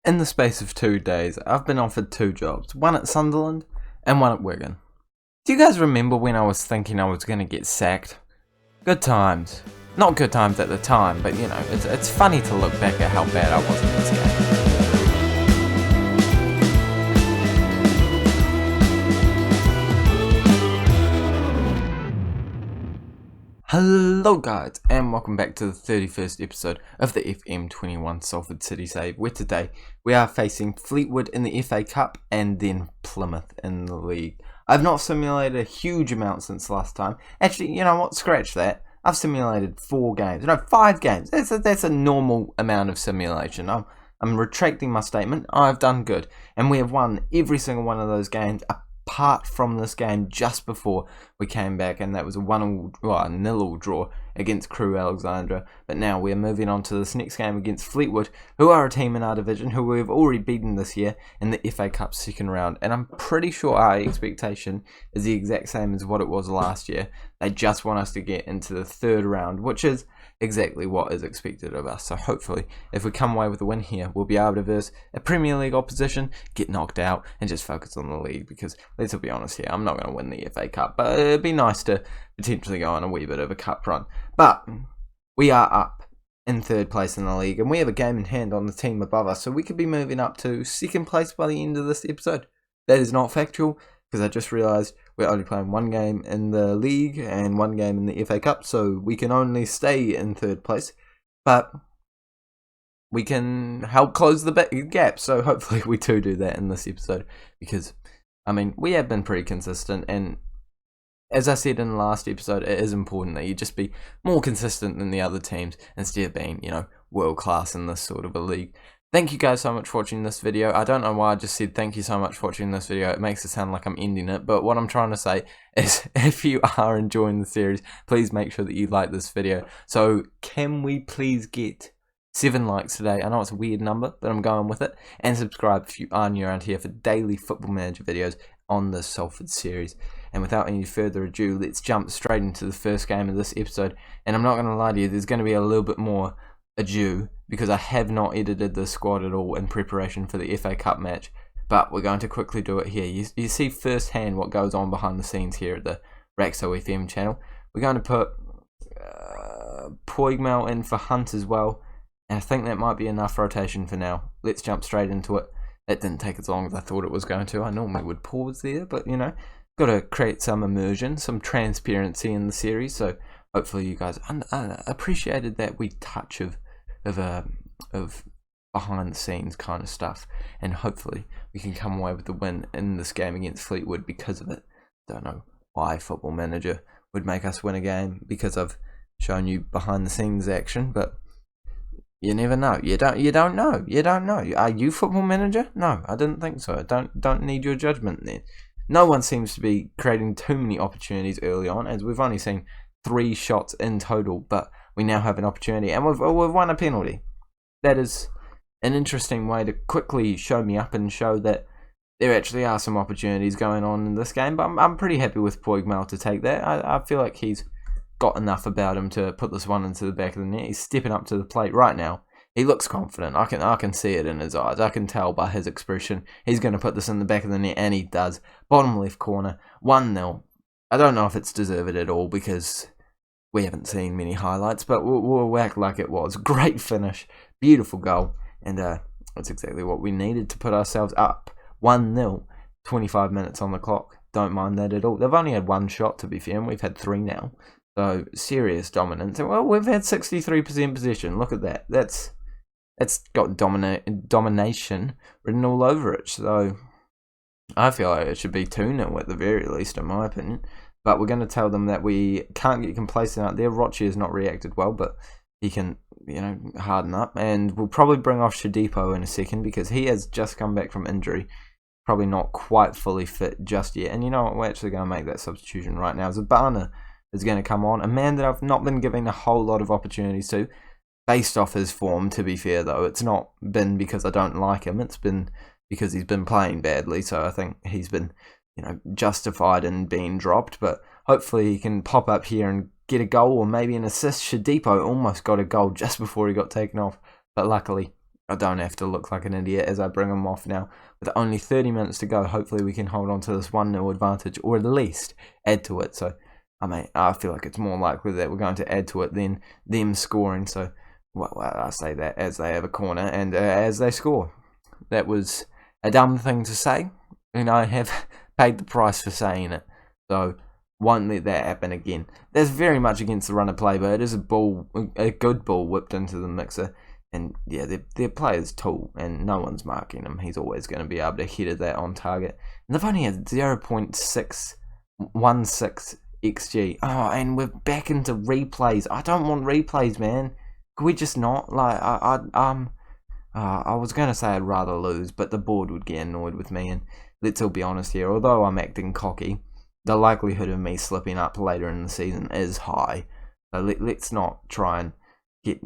In the space of 2 days, I've been offered 2 jobs, one at Sunderland and one at Wigan. Do you guys remember when I was thinking I was going to get sacked? Good times. Not good times at the time, but it's funny to look back at how bad I was in this game. Hello guys, and welcome back to the 31st episode of the FM21 Salford City Save, where today we are facing Fleetwood in the FA Cup and then Plymouth in the league. I've not simulated a huge amount since last time. Actually, you know what, scratch that. I've simulated 5 games. That's a normal amount of simulation. I'm retracting my statement. I've done good, and we have won every single one of those games apart from this game just before we came back, and that was a 0-0 draw against Crewe Alexandra. But now we're moving on to this next game against Fleetwood, who are a team in our division who we've already beaten this year in the FA Cup second round, and I'm pretty sure our expectation is the exact same as what it was last year. They just want us to get into the third round, which is exactly what is expected of us. So hopefully, if we come away with a win here, we'll be able to verse a Premier League opposition, get knocked out, and just focus on the league. Because let's be honest here, I'm not going to win the FA Cup, but it'd be nice to potentially go on a wee bit of a cup run. But we are up in third place in the league, and we have a game in hand on the team above us, so we could be moving up to second place by the end of this episode. That is not factual, because I just realised we're only playing 1 game in the league and 1 game in the FA Cup, so we can only stay in third place, but we can help close the gap, so hopefully we do that in this episode, because, I mean, we have been pretty consistent, and as I said in the last episode, it is important that you just be more consistent than the other teams instead of being, world class in this sort of a league. Thank you guys so much for watching this video. I don't know why I just said thank you so much for watching this video. It makes it sound like I'm ending it, but what I'm trying to say is if you are enjoying the series, please make sure that you like this video. So can we please get 7 likes today? I know it's a weird number, but I'm going with it. And subscribe if you are new around here for daily Football Manager videos on the Salford series. And without any further ado, let's jump straight into the first game of this episode. And I'm not going to lie to you, there's going to be a little bit more ado because I have not edited the squad at all in preparation for the FA Cup match. But we're going to quickly do it here. You see firsthand what goes on behind the scenes here at the Raxo FM channel. We're going to put Poigmel in for Hunt as well. And I think that might be enough rotation for now. Let's jump straight into it. That didn't take as long as I thought it was going to. I normally would pause there, but got to create some immersion, some transparency in the series. So hopefully you guys appreciated that wee touch of behind the scenes kind of stuff, and hopefully we can come away with the win in this game against Fleetwood because of it. Don't know why Football Manager would make us win a game because I've shown you behind the scenes action, but you never know. You don't know. Are you Football Manager? No, I didn't think so. I don't need your judgment then. No one seems to be creating too many opportunities early on, as we've only seen 3 shots in total, but we now have an opportunity, and we've won a penalty. That is an interesting way to quickly show me up and show that there actually are some opportunities going on in this game, but I'm pretty happy with Poigmel to take that. I feel like he's got enough about him to put this one into the back of the net. He's stepping up to the plate right now. He looks confident. I can see it in his eyes. I can tell by his expression. He's going to put this in the back of the net, and he does. Bottom left corner, 1-0. I don't know if it's deserved at all because we haven't seen many highlights, but we'll act like it was. Great finish, beautiful goal, and that's exactly what we needed to put ourselves up. 1-0, 25 minutes on the clock. Don't mind that at all. They've only had 1 shot, to be fair, and we've had 3 now. So, serious dominance. And, well, we've had 63% possession. Look at that. It's got domination written all over it. So, I feel like it should be 2-0 at the very least, in my opinion. But we're going to tell them that we can't get complacent out there. Rochi has not reacted well, but he can, harden up. And we'll probably bring off Shadipo in a second because he has just come back from injury. Probably not quite fully fit just yet. And you know what? We're actually going to make that substitution right now. Zabana is going to come on. A man that I've not been giving a whole lot of opportunities to, based off his form, to be fair, though. It's not been because I don't like him. It's been because he's been playing badly. So I think he's been justified in being dropped, but hopefully he can pop up here and get a goal or maybe an assist. Shadipo almost got a goal just before he got taken off, but luckily I don't have to look like an idiot as I bring them off now. With only 30 minutes to go, hopefully we can hold on to this 1-0 advantage, or at least add to it. So, I mean, I feel like it's more likely that we're going to add to it than them scoring. So, well, I say that as they have a corner and as they score. That was a dumb thing to say, and I have paid the price for saying it. So, won't let that happen again. That's very much against the run of play, but it is a good ball whipped into the mixer. And yeah, their player's tool, and no one's marking him. He's always going to be able to head that on target. And they've only had 0.616 XG. Oh, and we're back into replays. I don't want replays, man. Could we just not? Like, I was going to say I'd rather lose, but the board would get annoyed with me. And let's all be honest here. Although I'm acting cocky, the likelihood of me slipping up later in the season is high. So let's not try and get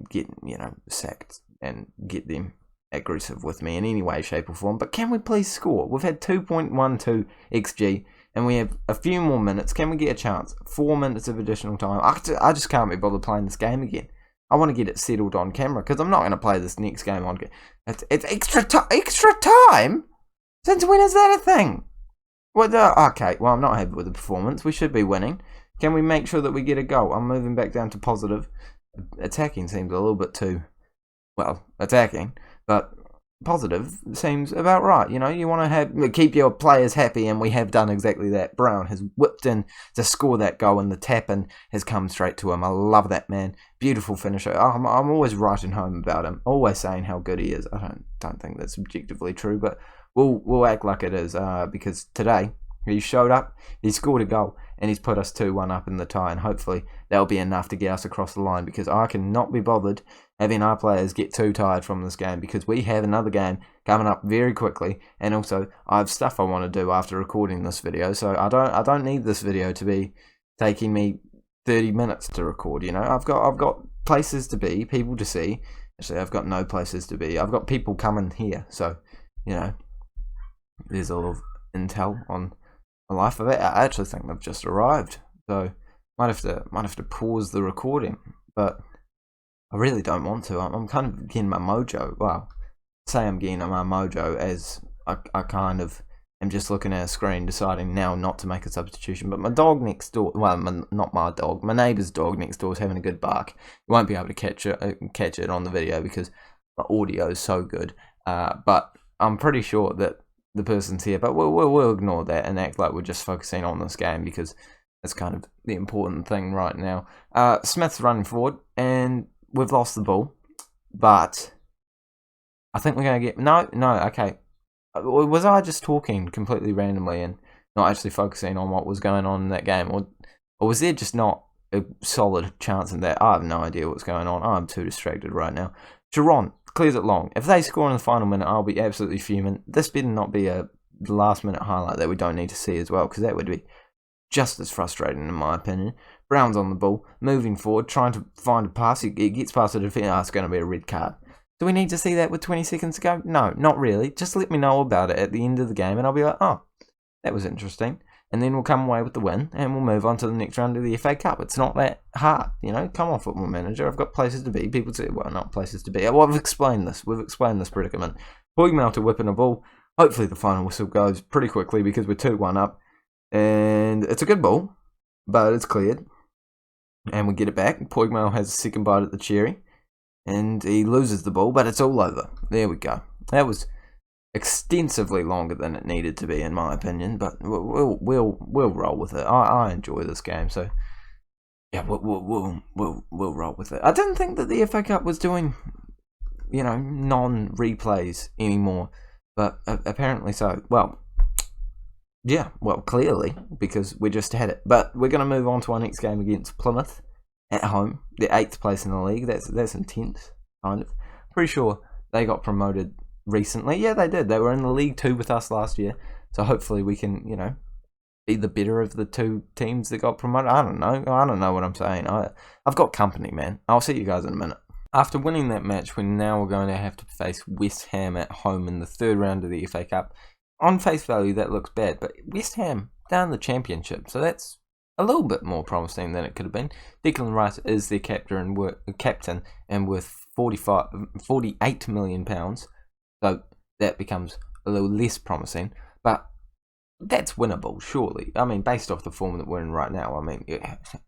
sacked and get them aggressive with me in any way, shape or form. But can we please score? We've had 2.12 XG and we have a few more minutes. Can we get a chance? 4 minutes of additional time. I just can't be bothered playing this game again. I want to get it settled on camera because I'm not going to play this next game on. It's extra time. Since when is that a thing? Okay, well I'm not happy with the performance. We should be winning. Can we make sure that we get a goal? I'm moving back down to positive. Attacking seems a little bit too, well, attacking, but positive seems about right. You know, you want to keep your players happy, and we have done exactly that. Brown has whipped in to score that goal, and the tap-in has come straight to him. I love that man. Beautiful finisher. I'm always writing home about him, always saying how good he is. I don't think that's objectively true, but we'll act like it is because today he showed up, he scored a goal, and he's put us 2-1 up in the tie, and hopefully that'll be enough to get us across the line, because I cannot be bothered having our players get too tired from this game, because we have another game coming up very quickly, and also I have stuff I want to do after recording this video, so I don't need this video to be taking me 30 minutes to record. You know, I've got places to be, people to see. Actually, I've got no places to be. I've got people coming here, so you know, there's a lot of intel on the life of it. I actually think they've just arrived, so might have to pause the recording, but I really don't want to. I'm kind of getting my mojo. Well, say I'm getting my mojo as I kind of am just looking at a screen, deciding now not to make a substitution. But my dog next door, well, not my dog, my neighbour's dog next door is having a good bark. You won't be able to catch it on the video because the audio is so good. But I'm pretty sure that the person's here, but we'll ignore that and act like we're just focusing on this game because that's kind of the important thing right now. Smith's running forward and we've lost the ball, but I think we're going to get... No, okay. Was I just talking completely randomly and not actually focusing on what was going on in that game? Or was there just not a solid chance in that? I have no idea what's going on. I'm too distracted right now. Sharon clears it long. If they score in the final minute, I'll be absolutely fuming. This better not be a last-minute highlight that we don't need to see as well, because that would be just as frustrating in my opinion. Brown's on the ball, moving forward, trying to find a pass. He gets past the defender. Oh, it's going to be a red card. Do we need to see that with 20 seconds to go? No, not really. Just let me know about it at the end of the game, and I'll be like, oh, that was interesting. And then we'll come away with the win, and we'll move on to the next round of the FA Cup. It's not that hard, you know. Come on, Football Manager. I've got places to be. People say, well, not places to be. Well, I've explained this. We've explained this predicament. Pugmel to whip in a ball. Hopefully the final whistle goes pretty quickly because we're 2-1 up. And it's a good ball, but it's cleared. And we get it back. Pugmel has a second bite at the cherry. And he loses the ball, but it's all over. There we go. That was extensively longer than it needed to be, in my opinion, but we'll roll with it. I enjoy this game, so yeah, we'll roll with it. I didn't think that the FA Cup was doing, you know, non-replays anymore, but apparently so. Well, yeah, well, clearly, because we just had it. But we're going to move on to our next game against Plymouth at home. They're 8th place in the league. That's intense, kind of. Pretty sure they got promoted recently. Yeah, they did. They were in the League 2 with us last year. So hopefully we can, you know, be the better of the two teams that got promoted. I don't know what I'm saying. I've got company, man. I'll see you guys in a minute. After winning that match, we're going to have to face West Ham at home in the third round of the FA Cup. On face value, that looks bad, but West Ham down the Championship, so that's a little bit more promising than it could have been. Declan Rice is their captain, and with £48 million. So that becomes a little less promising, but that's winnable, surely. I mean, based off the form that we're in right now, I mean,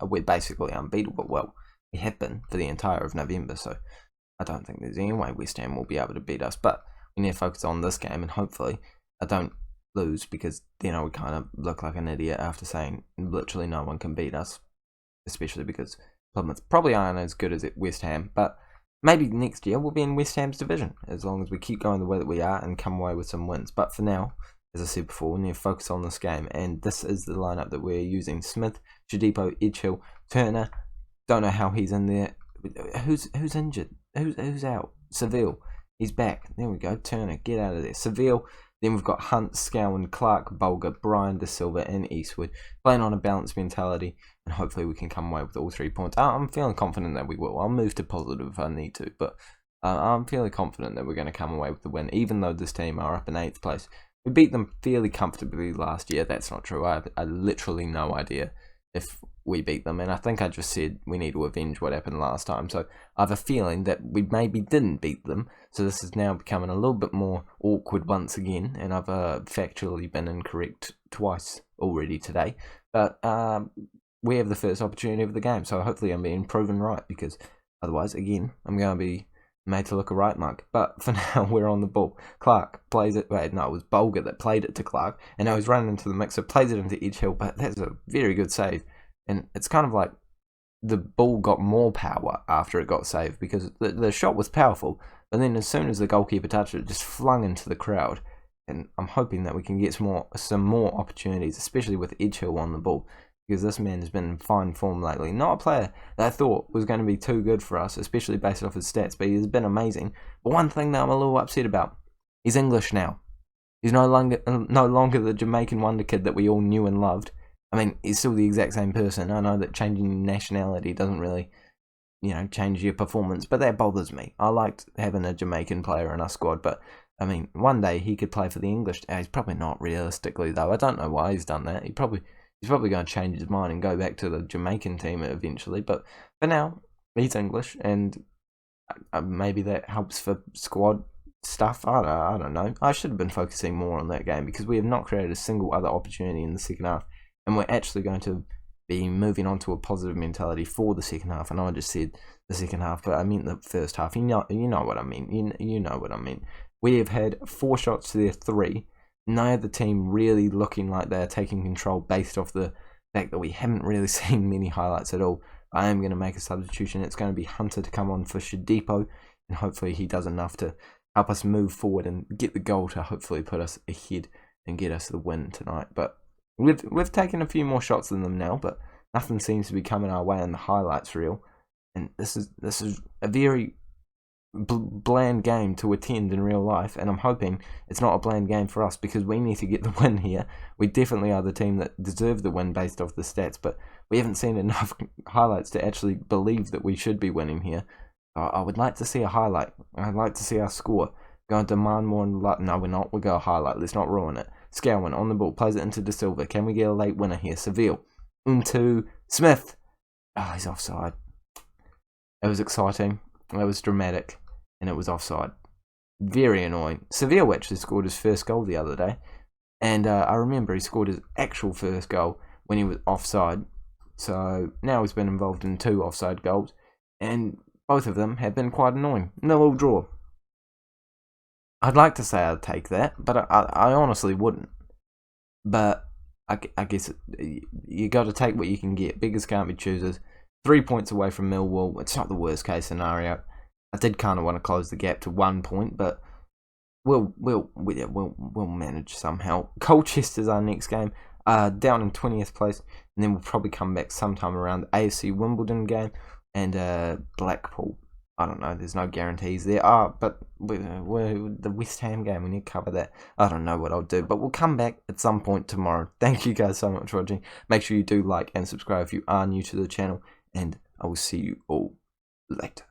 we're basically unbeatable. Well, we have been for the entire of November, so I don't think there's any way West Ham will be able to beat us. But we need to focus on this game, and hopefully I don't lose, because then I would kind of look like an idiot after saying literally no one can beat us, especially because Plymouth probably aren't as good as West Ham, but maybe next year we'll be in West Ham's division, as long as we keep going the way that we are and come away with some wins. But for now, as I said before, we need to focus on this game, and this is the lineup that we're using. Smith, Shodipo, Edgehill, Turner. Don't know how he's in there. Who's injured? Who's out? Seville. He's back. There we go. Turner, get out of there. Seville. Then we've got Hunt, Scowen, Clark, Bulger, Brian De Silva, and Eastwood, playing on a balanced mentality, and hopefully we can come away with all 3 points. I'm feeling confident that we will. I'll move to positive if I need to, but I'm feeling confident that we're going to come away with the win, even though this team are up in 8th place. We beat them fairly comfortably last year. That's not true. I have literally no idea if we beat them, and I think I just said we need to avenge what happened last time. So I have a feeling that we maybe didn't beat them, so this is now becoming a little bit more awkward once again, and I've factually been incorrect twice already today. But we have the first opportunity of the game, so hopefully I'm being proven right, because otherwise, again, I'm going to be made to look a right mug. But for now, we're on the ball. Clark plays it. Wait, no, it was Bulger that played it to Clark, and now he's running into the mixer, plays it into Edgehill, but that's a very good save. And it's kind of like the ball got more power after it got saved, because the shot was powerful, but then as soon as the goalkeeper touched it, it just flung into the crowd. And I'm hoping that we can get some more opportunities, especially with Edgehill on the ball, because this man has been in fine form lately. Not a player that I thought was going to be too good for us, especially based off his stats, but he's been amazing. But one thing that I'm a little upset about, he's English now. He's no longer the Jamaican wonder kid that we all knew and loved. I mean, he's still the exact same person. I know that changing nationality doesn't really, change your performance, but that bothers me. I liked having a Jamaican player in our squad, but I mean, one day he could play for the English. He's probably not, realistically, though. I don't know why he's done that. He's probably going to change his mind and go back to the Jamaican team eventually. But for now, he's English, and maybe that helps for squad stuff. I don't know. I should have been focusing more on that game, because we have not created a single other opportunity in the second half, and we're actually going to be moving on to a positive mentality for the second half. I know I just said the second half, but I meant the first half. You know what I mean. You know what I mean. We have had 4 shots to their 3. Neither team really looking like they're taking control, based off the fact that we haven't really seen many highlights at all. I am going to make a substitution. It's going to be Hunter to come on for Shodipo, and hopefully he does enough to help us move forward and get the goal to hopefully put us ahead and get us the win tonight. But we've taken a few more shots than them now, but nothing seems to be coming our way in the highlights reel. And this is a very bland game to attend in real life, and I'm hoping it's not a bland game for us, because we need to get the win here. We definitely are the team that deserve the win based off the stats, but we haven't seen enough highlights to actually believe that we should be winning here. I would like to see a highlight. I'd like to see our score. Going to demand more. No, we're not. We'll go a highlight. Let's not ruin it. Scowen on the ball, plays it into De Silva. Can we get a late winner here? Seville into Smith. Oh, he's offside. It was exciting. It was dramatic. And it was offside. Very annoying. Seville actually scored his first goal the other day. And I remember he scored his actual first goal when he was offside. So now he's been involved in 2 offside goals. And both of them have been quite annoying. 0-0 draw. I'd like to say I'd take that, but I honestly wouldn't. But I guess you got to take what you can get. Beggars can't be choosers. 3 points away from Millwall. It's not the worst case scenario. I did kind of want to close the gap to 1 point, but we'll manage somehow. Colchester's our next game, down in 20th place, and then we'll probably come back sometime around the AFC Wimbledon game and Blackpool. I don't know. There's no guarantees there. But we're the West Ham game. We need to cover that. I don't know what I'll do, but we'll come back at some point tomorrow. Thank you guys so much for watching. Make sure you do like and subscribe if you are new to the channel, and I will see you all later.